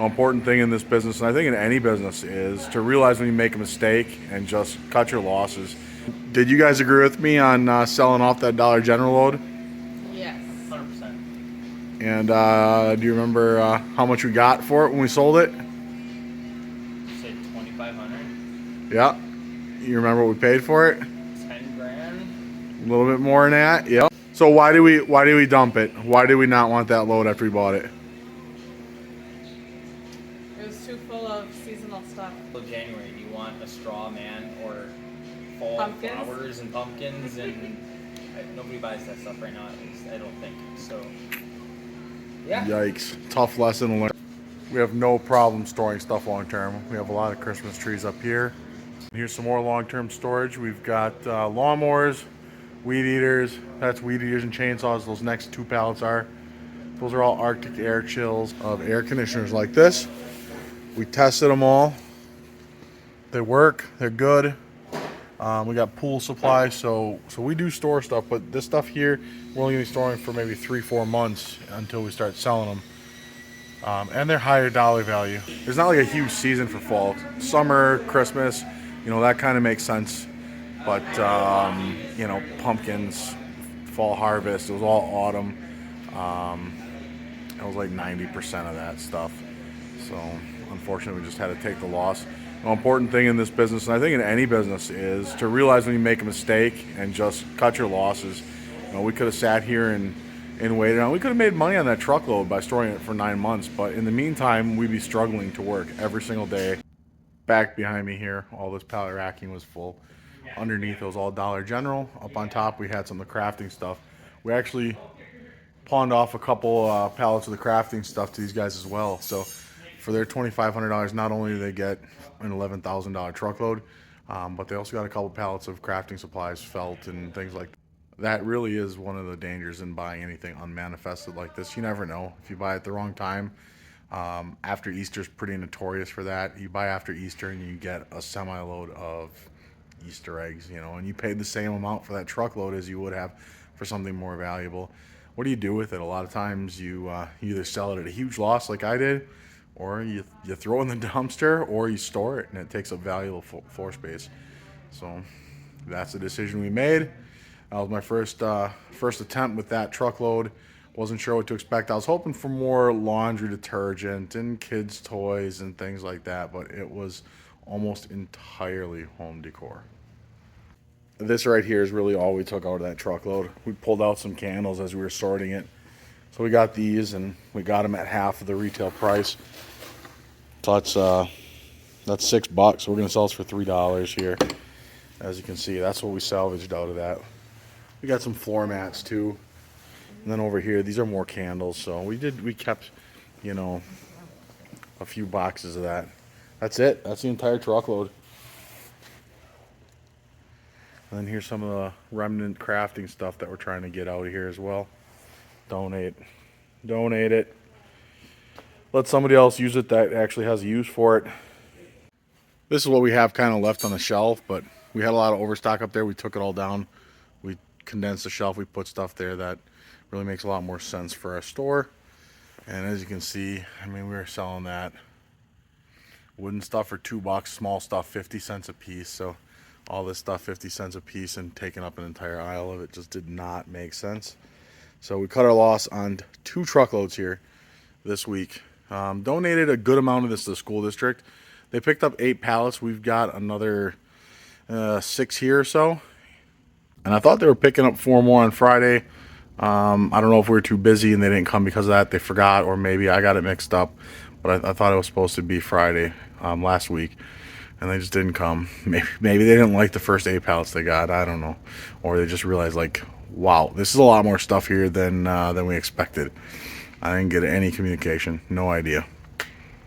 The important thing in this business, and I think in any business, is to realize when you make a mistake and just cut your losses. Did you guys agree with me on selling off that Dollar General load? Yes. 100%. And do you remember how much we got for it when we sold it? You said 2,500. Yeah. You remember what we paid for it? 10 grand. A little bit more than that. Yep. So why do we dump it? Why did we not want that load after we bought it? It was too full of seasonal stuff. Well, January, do you want a straw man or fall Pumpkins? flowers and pumpkins? And nobody buys that stuff right now, at least. I don't think. So, yeah. Yikes. Tough lesson to learn. We have no problem storing stuff long term. We have a lot of Christmas trees up here. Here's some more long-term storage. We've got lawnmowers, weed eaters. That's weed eaters and chainsaws. Those next two pallets are. Those are all Arctic Air Chills of air conditioners like this. We tested them all. They work. They're good. We got pool supply, so we do store stuff, but this stuff here we're only going to be storing for maybe 3-4 months until we start selling them. And they're higher dollar value. There's not like a huge season for fall. Summer, Christmas, that kind of makes sense. But, pumpkins, fall harvest, it was all autumn. It was like 90% of that stuff. So, unfortunately, we just had to take the loss. The important thing in this business, and I think in any business, is to realize when you make a mistake and just cut your losses. We could have sat here and waited on. We could have made money on that truckload by storing it for 9 months, but in the meantime, we'd be struggling to work every single day. Back behind me here, all this pallet racking was full. Underneath it was all Dollar General. Up on top, we had some of the crafting stuff. We actually pawned off a couple pallets of the crafting stuff to these guys as well. So for their $2,500, not only do they get an $11,000 truckload, but they also got a couple pallets of crafting supplies, felt, and things like that. That really is one of the dangers in buying anything unmanifested like this. You never know. If you buy at the wrong time, after Easter's pretty notorious for that. You buy after Easter and you get a semi-load of Easter eggs, and you paid the same amount for that truckload as you would have for something more valuable. What do you do with it? A lot of times you either sell it at a huge loss like I did, or you throw it in the dumpster, or you store it and it takes up valuable floor space. So that's the decision we made. That was my first attempt with that truckload. Wasn't sure what to expect. I was hoping for more laundry detergent and kids' toys and things like that, but it was almost entirely home decor. This right here is really all we took out of that truckload. We pulled out some candles as we were sorting it. So we got these, and we got them at half of the retail price. So that's $6. We're gonna sell this for $3 here. As you can see, that's what we salvaged out of that. We got some floor mats too. And then over here, these are more candles. So we kept, a few boxes of that. That's it. That's the entire truckload. And then here's some of the remnant crafting stuff that we're trying to get out of here as well. Donate it. Let somebody else use it that actually has a use for it. This is what we have kind of left on the shelf, but we had a lot of overstock up there. We took it all down. We condensed the shelf. We put stuff there that really makes a lot more sense for our store. And as you can see, we were selling that wooden stuff for $2, small stuff 50 cents a piece. So all this stuff 50 cents a piece and taking up an entire aisle of it just did not make sense. So we cut our loss on 2 truckloads here this week. Donated a good amount of this to the school district. They picked up 8 pallets. We've got another 6 here or so. And I thought they were picking up 4 more on Friday. I don't know if we were too busy and they didn't come because of that. They forgot, or maybe I got it mixed up. But I thought it was supposed to be Friday last week, and they just didn't come. Maybe they didn't like the first 8 pallets they got. I don't know. Or they just realized, wow, this is a lot more stuff here than we expected. I didn't get any communication. No idea.